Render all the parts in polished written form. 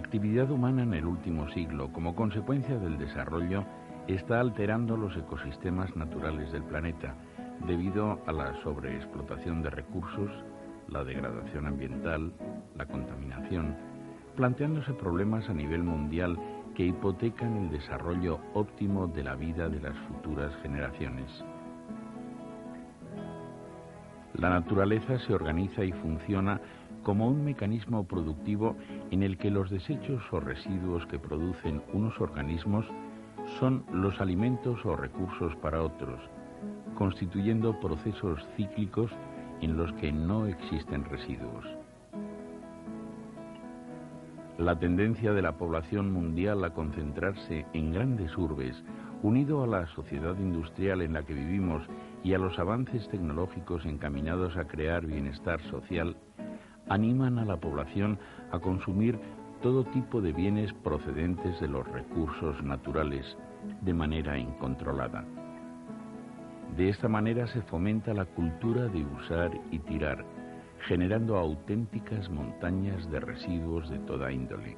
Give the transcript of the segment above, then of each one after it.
actividad humana en el último siglo, como consecuencia del desarrollo, está alterando los ecosistemas naturales del planeta, debido a la sobreexplotación de recursos, la degradación ambiental, la contaminación, planteándose problemas a nivel mundial que hipotecan el desarrollo óptimo de la vida de las futuras generaciones. La naturaleza se organiza y funciona como un mecanismo productivo en el que los desechos o residuos que producen unos organismos son los alimentos o recursos para otros, constituyendo procesos cíclicos en los que no existen residuos. La tendencia de la población mundial a concentrarse en grandes urbes, unido a la sociedad industrial en la que vivimos y a los avances tecnológicos encaminados a crear bienestar social, animan a la población a consumir todo tipo de bienes procedentes de los recursos naturales de manera incontrolada. De esta manera se fomenta la cultura de usar y tirar, generando auténticas montañas de residuos de toda índole.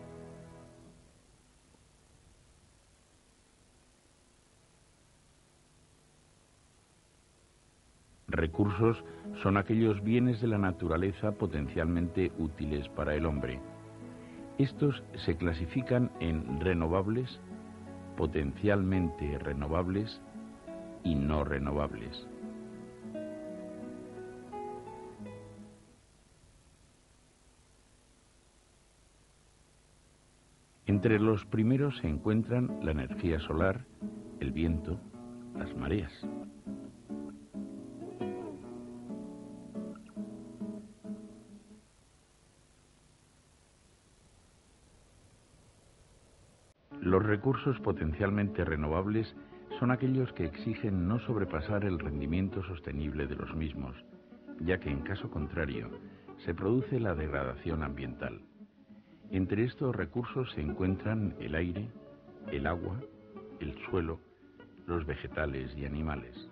Recursos son aquellos bienes de la naturaleza potencialmente útiles para el hombre. Estos se clasifican en renovables, potencialmente renovables y no renovables. Entre los primeros se encuentran la energía solar, el viento, las mareas. Los recursos potencialmente renovables son aquellos que exigen no sobrepasar el rendimiento sostenible de los mismos, ya que en caso contrario se produce la degradación ambiental. Entre estos recursos se encuentran el aire, el agua, el suelo, los vegetales y animales.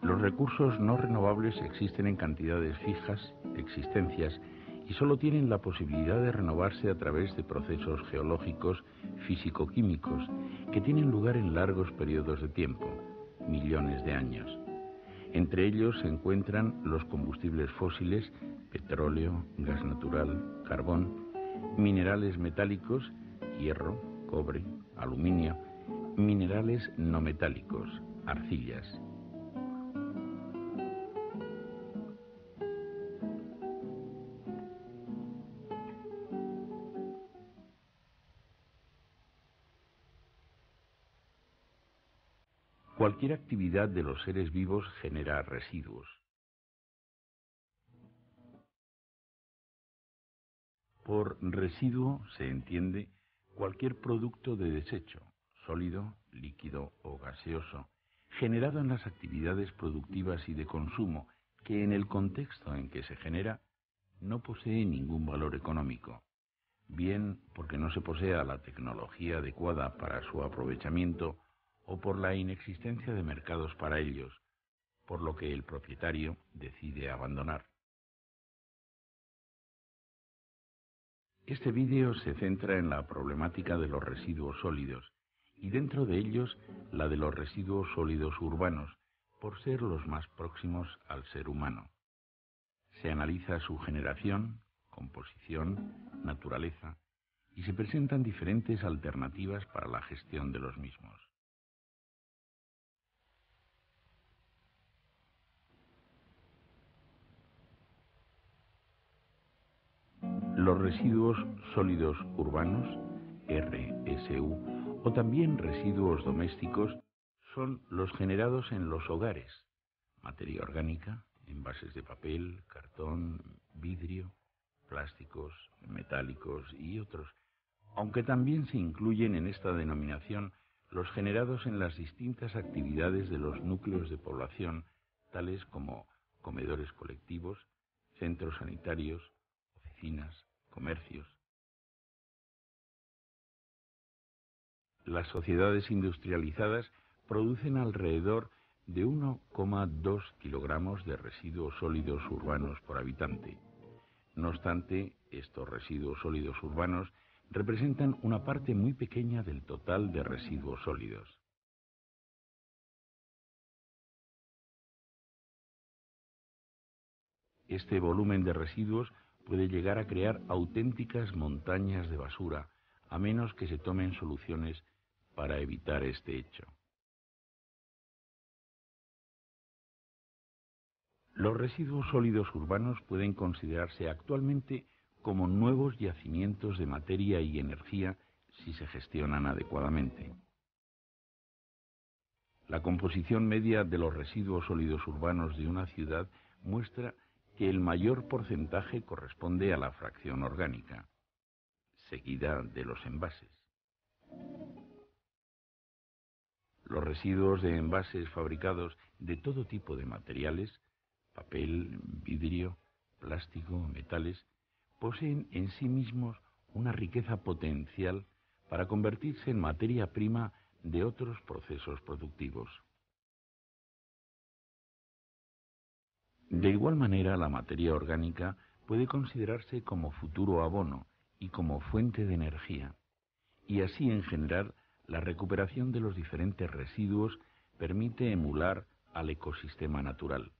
Los recursos no renovables existen en cantidades fijas, existencias, y solo tienen la posibilidad de renovarse a través de procesos geológicos, físico-químicos, que tienen lugar en largos periodos de tiempo, millones de años. Entre ellos se encuentran los combustibles fósiles, petróleo, gas natural, carbón, minerales metálicos, hierro, cobre, aluminio, minerales no metálicos, arcillas. Cualquier actividad de los seres vivos genera residuos. Por residuo se entiende cualquier producto de desecho, sólido, líquido o gaseoso, generado en las actividades productivas y de consumo, que en el contexto en que se genera no posee ningún valor económico, bien porque no se posea la tecnología adecuada para su aprovechamiento o por la inexistencia de mercados para ellos, por lo que el propietario decide abandonar. Este vídeo se centra en la problemática de los residuos sólidos y dentro de ellos la de los residuos sólidos urbanos, por ser los más próximos al ser humano. Se analiza su generación, composición, naturaleza y se presentan diferentes alternativas para la gestión de los mismos. Los residuos sólidos urbanos, RSU, o también residuos domésticos, son los generados en los hogares, materia orgánica, envases de papel, cartón, vidrio, plásticos, metálicos y otros, aunque también se incluyen en esta denominación los generados en las distintas actividades de los núcleos de población, tales como comedores colectivos, centros sanitarios, oficinas, comercios. Las sociedades industrializadas producen alrededor de 1,2 kilogramos de residuos sólidos urbanos por habitante. No obstante, estos residuos sólidos urbanos representan una parte muy pequeña del total de residuos sólidos. Este volumen de residuos puede llegar a crear auténticas montañas de basura, a menos que se tomen soluciones para evitar este hecho. Los residuos sólidos urbanos pueden considerarse actualmente como nuevos yacimientos de materia y energía si se gestionan adecuadamente. La composición media de los residuos sólidos urbanos de una ciudad muestra que el mayor porcentaje corresponde a la fracción orgánica, seguida de los envases. Los residuos de envases fabricados de todo tipo de materiales, papel, vidrio, plástico, metales, poseen en sí mismos una riqueza potencial para convertirse en materia prima de otros procesos productivos. De igual manera, la materia orgánica puede considerarse como futuro abono y como fuente de energía, y así en general la recuperación de los diferentes residuos permite emular al ecosistema natural.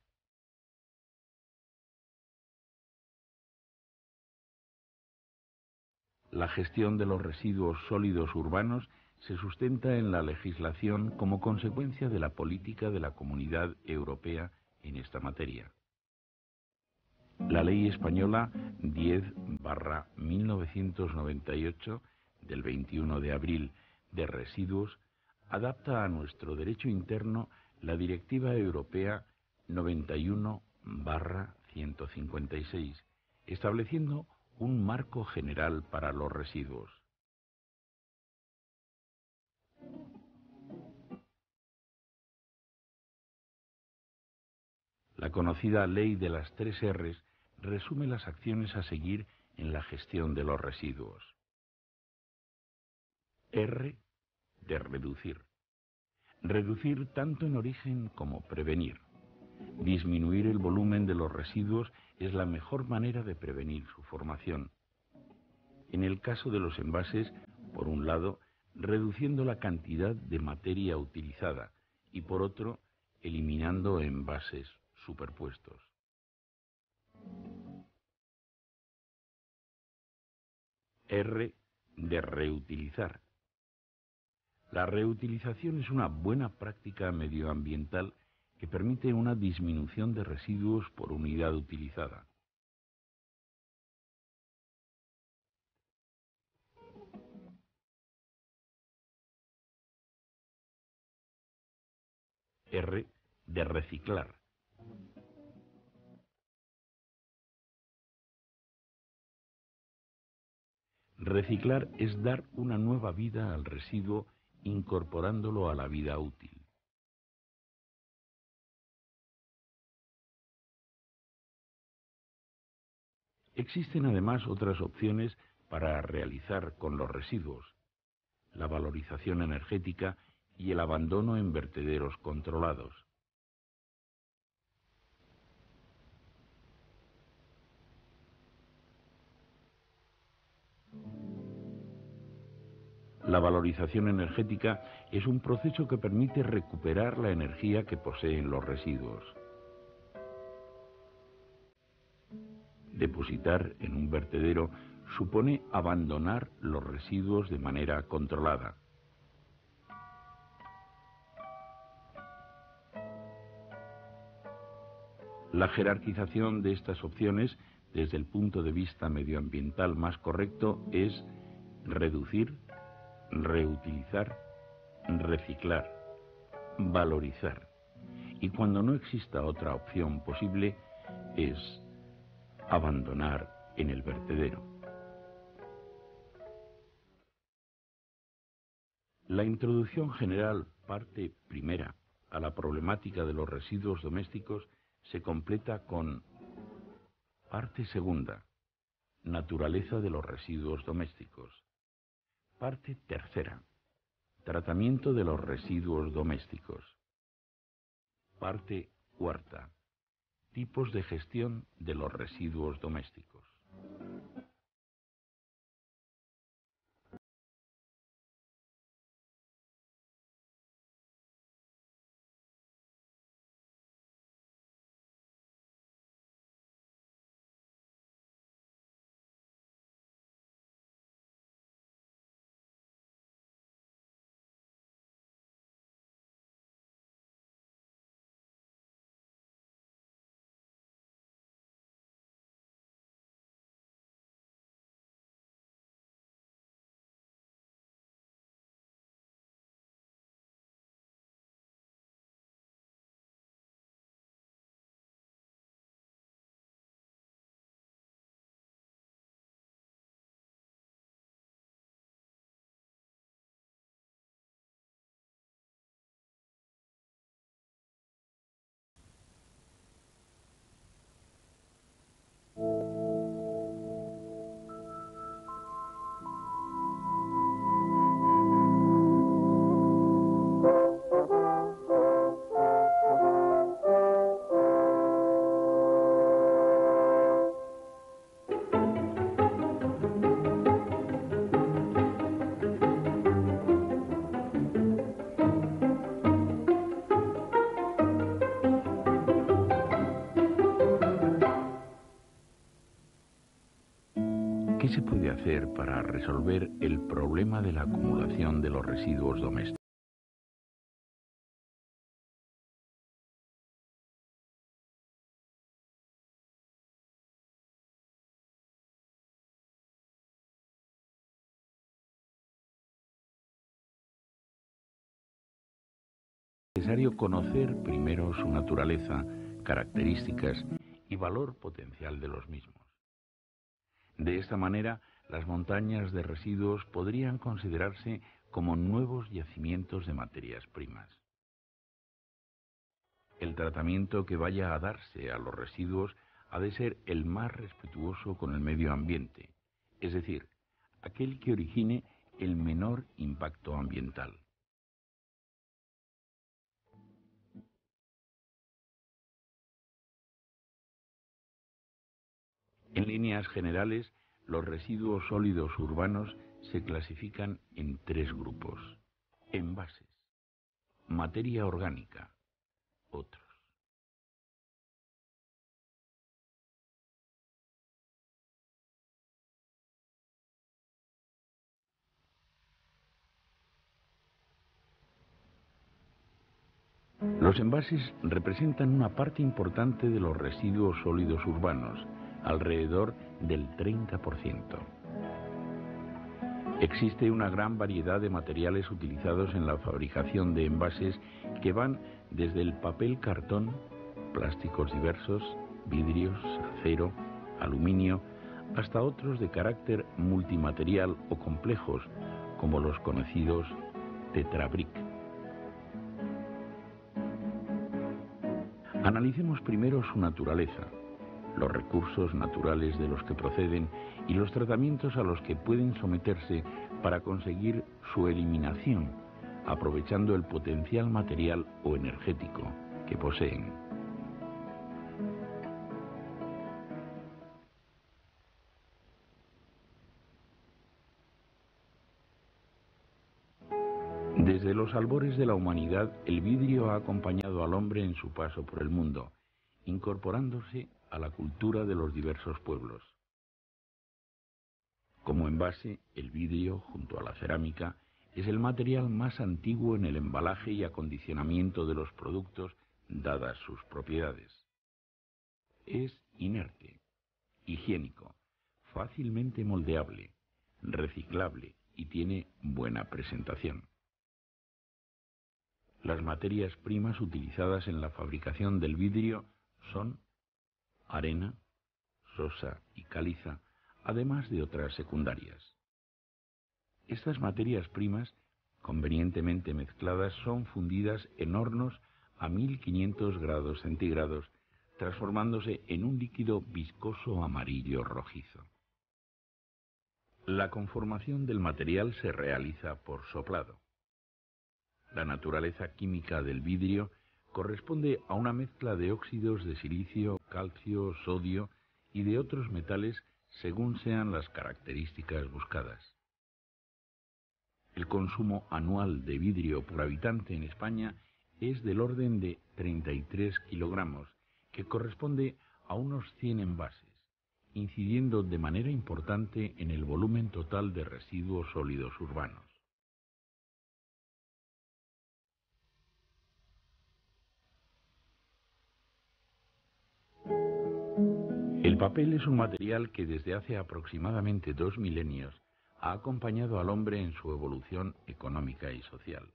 La gestión de los residuos sólidos urbanos se sustenta en la legislación como consecuencia de la política de la Comunidad Europea en esta materia. La Ley Española 10/1998 del 21 de abril de residuos adapta a nuestro derecho interno la Directiva Europea 91/156, estableciendo un marco general para los residuos. La conocida Ley de las 3 R's resume las acciones a seguir en la gestión de los residuos. R de reducir. Reducir tanto en origen como prevenir. Disminuir el volumen de los residuos es la mejor manera de prevenir su formación. En el caso de los envases, por un lado, reduciendo la cantidad de materia utilizada y por otro, eliminando envases superpuestos. R de reutilizar. La reutilización es una buena práctica medioambiental que permite una disminución de residuos por unidad utilizada. R de reciclar. Reciclar es dar una nueva vida al residuo incorporándolo a la vida útil. Existen además otras opciones para realizar con los residuos: la valorización energética y el abandono en vertederos controlados. La valorización energética es un proceso que permite recuperar la energía que poseen los residuos. Depositar en un vertedero supone abandonar los residuos de manera controlada. La jerarquización de estas opciones, desde el punto de vista medioambiental más correcto, es reducir, reutilizar, reciclar, valorizar. Y cuando no exista otra opción posible, es abandonar en el vertedero. La introducción general, parte primera, a la problemática de los residuos domésticos se completa con parte segunda, naturaleza de los residuos domésticos. Parte tercera, Tratamiento de los residuos domésticos. Parte cuarta. Tipos de gestión de los residuos domésticos. ¿Qué se puede hacer para resolver el problema de la acumulación de los residuos domésticos? Es necesario conocer primero su naturaleza, características y valor potencial de los mismos. De esta manera, las montañas de residuos podrían considerarse como nuevos yacimientos de materias primas. El tratamiento que vaya a darse a los residuos ha de ser el más respetuoso con el medio ambiente, es decir, aquel que origine el menor impacto ambiental. En líneas generales, los residuos sólidos urbanos se clasifican en tres grupos: envases, materia orgánica, otros. Los envases representan una parte importante de los residuos sólidos urbanos, alrededor del 30%. Existe una gran variedad de materiales utilizados en la fabricación de envases que van desde el papel cartón, plásticos diversos, vidrios, acero, aluminio, hasta otros de carácter multimaterial o complejos, como los conocidos Tetra Brick. Analicemos primero su naturaleza, los recursos naturales de los que proceden y los tratamientos a los que pueden someterse para conseguir su eliminación, aprovechando el potencial material o energético que poseen. Desde los albores de la humanidad, el vidrio ha acompañado al hombre en su paso por el mundo, incorporándose a la cultura de los diversos pueblos. Como envase, el vidrio, junto a la cerámica, es el material más antiguo en el embalaje y acondicionamiento de los productos, dadas sus propiedades. Es inerte, higiénico, fácilmente moldeable, reciclable y tiene buena presentación. Las materias primas utilizadas en la fabricación del vidrio son arena, sosa y caliza, además de otras secundarias. Estas materias primas, convenientemente mezcladas, son fundidas en hornos a 1500 grados centígrados, transformándose en un líquido viscoso amarillo rojizo. La conformación del material se realiza por soplado. La naturaleza química del vidrio corresponde a una mezcla de óxidos de silicio, calcio, sodio y de otros metales según sean las características buscadas. El consumo anual de vidrio por habitante en España es del orden de 33 kilogramos, que corresponde a unos 100 envases, incidiendo de manera importante en el volumen total de residuos sólidos urbanos. El papel es un material que desde hace aproximadamente 2 milenios ha acompañado al hombre en su evolución económica y social.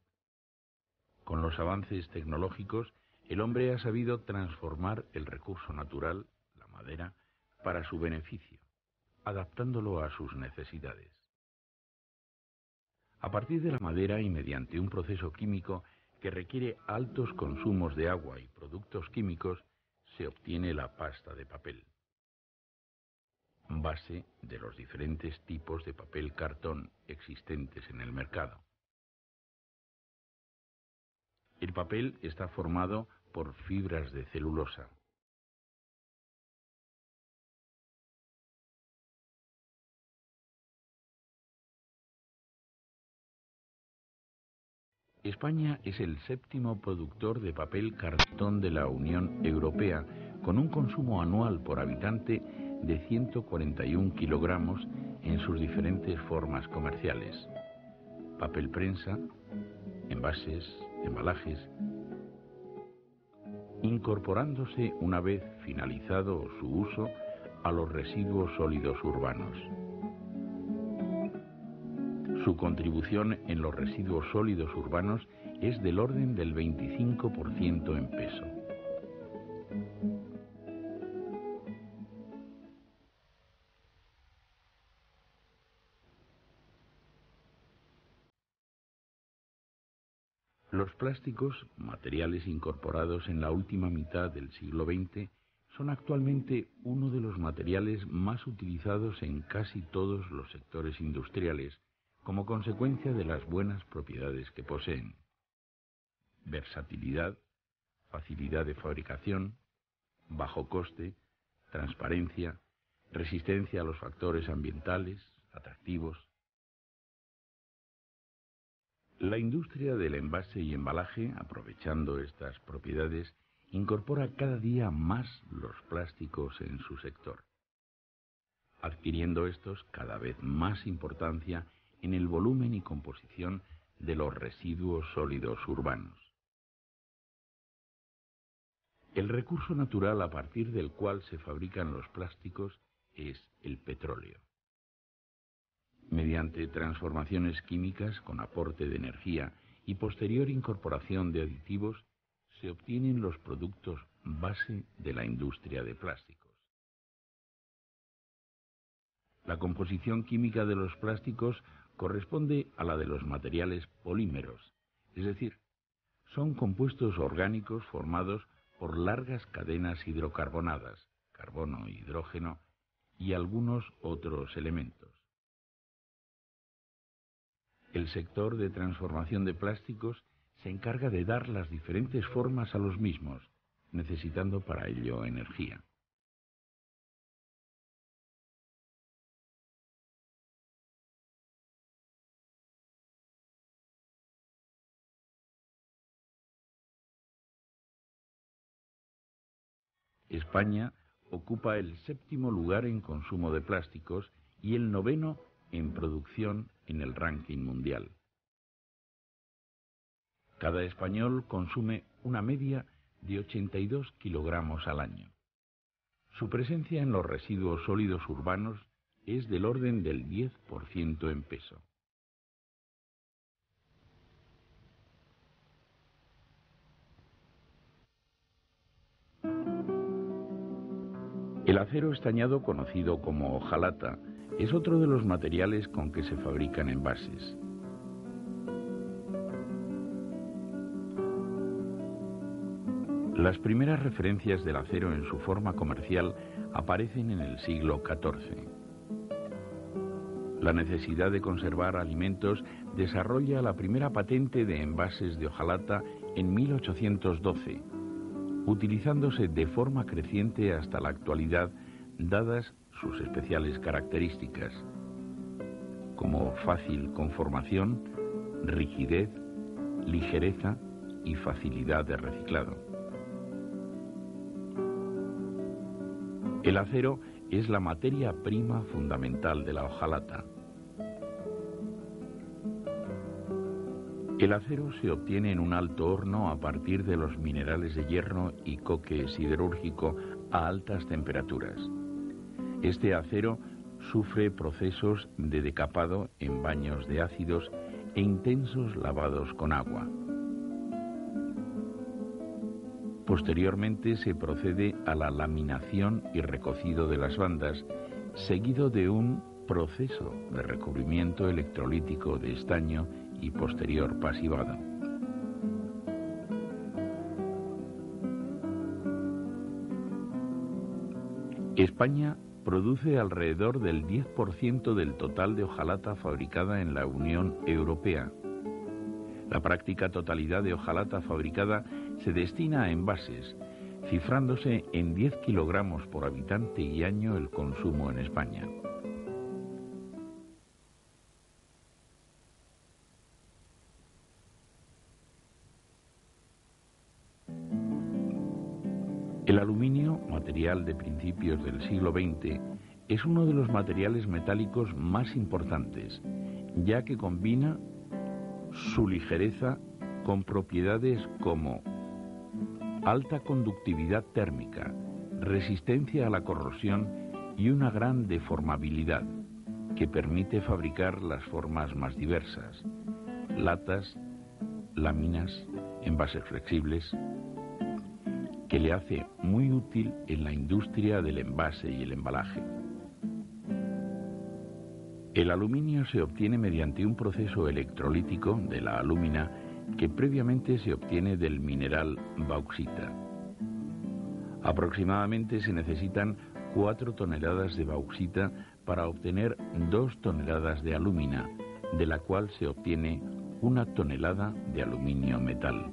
Con los avances tecnológicos, el hombre ha sabido transformar el recurso natural, la madera, para su beneficio, adaptándolo a sus necesidades. A partir de la madera y mediante un proceso químico que requiere altos consumos de agua y productos químicos, se obtiene la pasta de papel, base de los diferentes tipos de papel cartón existentes en el mercado. El papel está formado por fibras de celulosa. España es el séptimo productor de papel cartón de la Unión Europea, con un consumo anual por habitante de 141 kilogramos en sus diferentes formas comerciales: papel prensa, envases, embalajes, incorporándose una vez finalizado su uso a los residuos sólidos urbanos. Su contribución en los residuos sólidos urbanos es del orden del 25% en peso. Los plásticos, materiales incorporados en la última mitad del siglo XX, son actualmente uno de los materiales más utilizados en casi todos los sectores industriales, como consecuencia de las buenas propiedades que poseen: versatilidad, facilidad de fabricación, bajo coste, transparencia, resistencia a los factores ambientales, atractivos. La industria del envase y embalaje, aprovechando estas propiedades, incorpora cada día más los plásticos en su sector, adquiriendo estos cada vez más importancia en el volumen y composición de los residuos sólidos urbanos. El recurso natural a partir del cual se fabrican los plásticos es el petróleo. Mediante transformaciones químicas con aporte de energía y posterior incorporación de aditivos, se obtienen los productos base de la industria de plásticos. La composición química de los plásticos corresponde a la de los materiales polímeros, es decir, son compuestos orgánicos formados por largas cadenas hidrocarbonadas, carbono, hidrógeno y algunos otros elementos. El sector de transformación de plásticos se encarga de dar las diferentes formas a los mismos, necesitando para ello energía. España ocupa el séptimo lugar en consumo de plásticos y el noveno en producción en el ranking mundial. Cada español consume una media de 82 kilogramos al año. Su presencia en los residuos sólidos urbanos es del orden del 10% en peso. El acero estañado, conocido como hojalata, es otro de los materiales con que se fabrican envases. Las primeras referencias del acero en su forma comercial aparecen en el siglo XIV. la necesidad de conservar alimentos desarrolla la primera patente de envases de hojalata en 1812, utilizándose de forma creciente hasta la actualidad, dadas sus especiales características, como fácil conformación, rigidez, ligereza y facilidad de reciclado. El acero es la materia prima fundamental de la hojalata. El acero se obtiene en un alto horno a partir de los minerales de hierro y coque siderúrgico a altas temperaturas. Este acero sufre procesos de decapado en baños de ácidos e intensos lavados con agua. Posteriormente se procede a la laminación y recocido de las bandas, seguido de un proceso de recubrimiento electrolítico de estaño y posterior pasivado. España produce alrededor del 10% del total de hojalata fabricada en la Unión Europea. La práctica totalidad de hojalata fabricada se destina a envases, cifrándose en 10 kilogramos por habitante y año el consumo en España. El aluminio, material de principios del siglo XX, es uno de los materiales metálicos más importantes, ya que combina su ligereza con propiedades como alta conductividad térmica, resistencia a la corrosión y una gran deformabilidad que permite fabricar las formas más diversas: latas, láminas, envases flexibles, que le hace muy útil en la industria del envase y el embalaje. El aluminio se obtiene mediante un proceso electrolítico de la alúmina que previamente se obtiene del mineral bauxita. Aproximadamente se necesitan 4 toneladas de bauxita para obtener 2 toneladas de alúmina, de la cual se obtiene 1 tonelada de aluminio metal.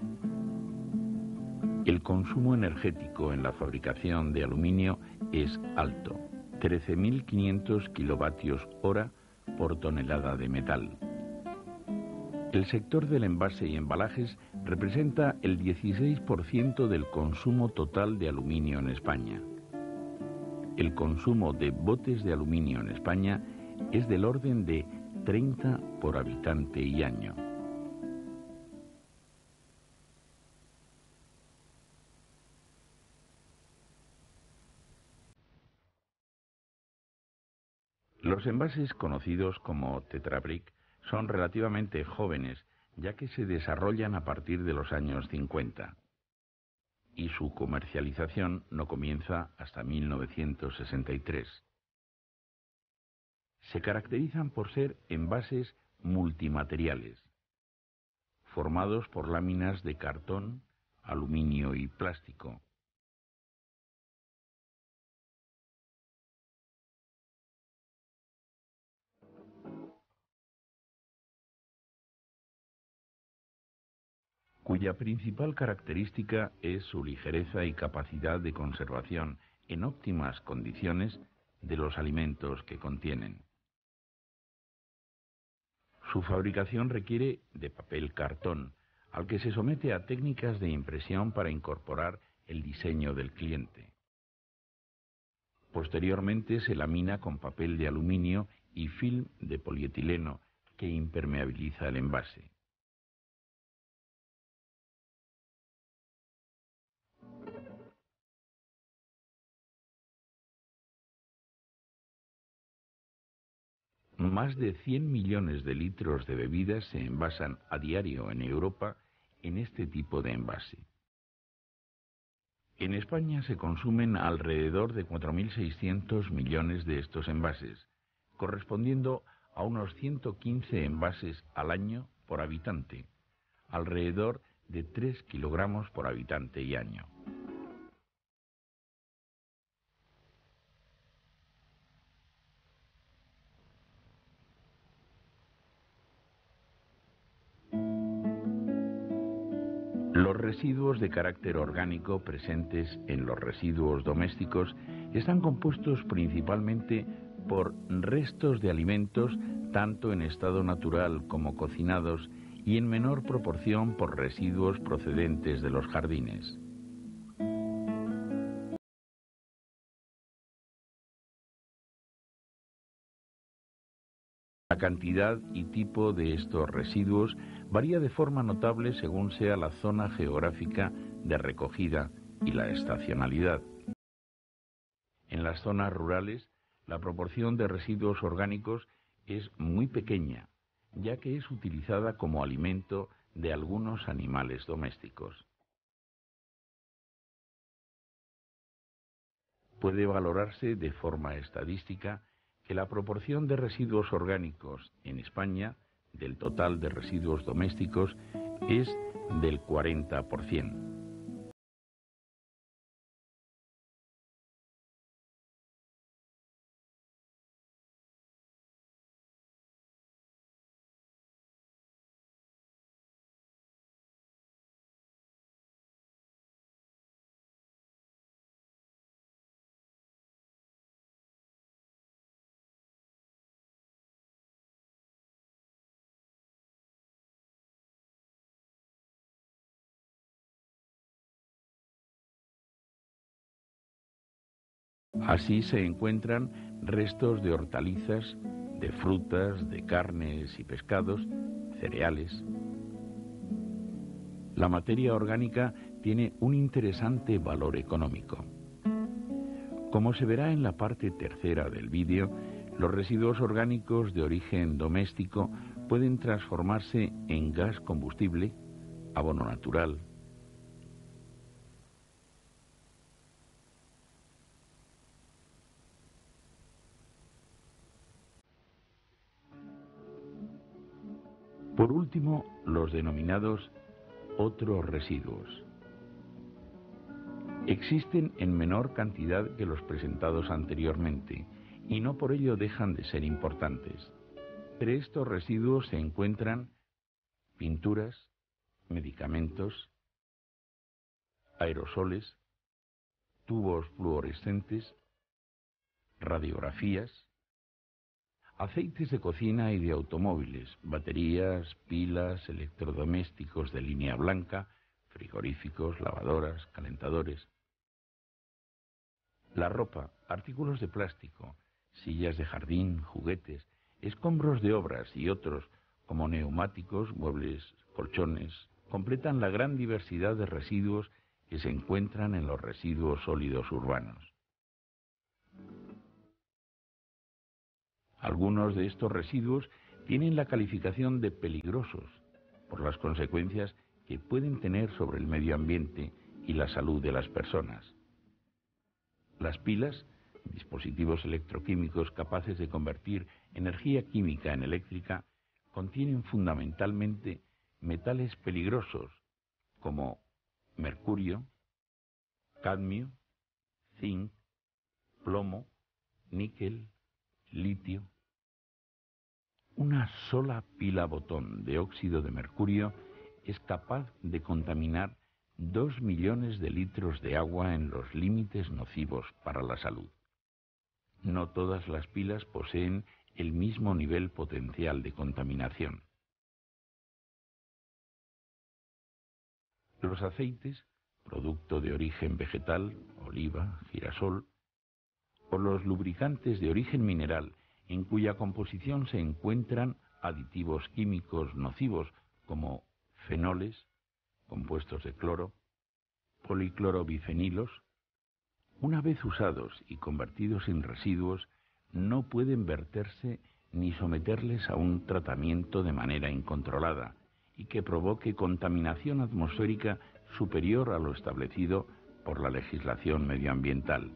El consumo energético en la fabricación de aluminio es alto, 13.500 kilovatios hora por tonelada de metal. El sector del envase y embalajes representa el 16% del consumo total de aluminio en España. El consumo de botes de aluminio en España es del orden de 30 por habitante y año. Los envases conocidos como Tetra Brick son relativamente jóvenes, ya que se desarrollan a partir de los años 50, y su comercialización no comienza hasta 1963. Se caracterizan por ser envases multimateriales, formados por láminas de cartón, aluminio y plástico. Cuya principal característica es su ligereza y capacidad de conservación en óptimas condiciones de los alimentos que contienen. Su fabricación requiere de papel cartón, al que se somete a técnicas de impresión para incorporar el diseño del cliente. Posteriormente se lamina con papel de aluminio y film de polietileno que impermeabiliza el envase. Más de 100 millones de litros de bebidas se envasan a diario en Europa en este tipo de envase. En España se consumen alrededor de 4.600 millones de estos envases, correspondiendo a unos 115 envases al año por habitante, alrededor de 3 kilogramos por habitante y año. residuos de carácter orgánico presentes en los residuos domésticos están compuestos principalmente por restos de alimentos, tanto en estado natural como cocinados, y en menor proporción por residuos procedentes de los jardines. La cantidad y tipo de estos residuos varía de forma notable según sea la zona geográfica de recogida y la estacionalidad. En las zonas rurales, la proporción de residuos orgánicos es muy pequeña, ya que es utilizada como alimento de algunos animales domésticos. Puede valorarse de forma estadística que la proporción de residuos orgánicos en España, del total de residuos domésticos, es del 40%. Así se encuentran restos de hortalizas, de frutas, de carnes y pescados, cereales. La materia orgánica tiene un interesante valor económico. Como se verá en la parte tercera del vídeo, los residuos orgánicos de origen doméstico pueden transformarse en gas combustible, abono natural. Por último, los denominados otros residuos. Existen en menor cantidad que los presentados anteriormente y no por ello dejan de ser importantes. Entre estos residuos se encuentran pinturas, medicamentos, aerosoles, tubos fluorescentes, radiografías, aceites de cocina y de automóviles, baterías, pilas, electrodomésticos de línea blanca, frigoríficos, lavadoras, calentadores. La ropa, artículos de plástico, sillas de jardín, juguetes, escombros de obras y otros, como neumáticos, muebles, colchones, completan la gran diversidad de residuos que se encuentran en los residuos sólidos urbanos. Algunos de estos residuos tienen la calificación de peligrosos por las consecuencias que pueden tener sobre el medio ambiente y la salud de las personas. Las pilas, dispositivos electroquímicos capaces de convertir energía química en eléctrica, contienen fundamentalmente metales peligrosos como mercurio, cadmio, zinc, plomo, níquel, litio. Una sola pila botón de óxido de mercurio es capaz de contaminar 2 millones de litros de agua en los límites nocivos para la salud. No todas las pilas poseen el mismo nivel potencial de contaminación. Los aceites, producto de origen vegetal, oliva, girasol, o los lubricantes de origen mineral, en cuya composición se encuentran aditivos químicos nocivos como fenoles, compuestos de cloro, policlorobifenilos, una vez usados y convertidos en residuos, no pueden verterse ni someterles a un tratamiento de manera incontrolada y que provoque contaminación atmosférica superior a lo establecido por la legislación medioambiental.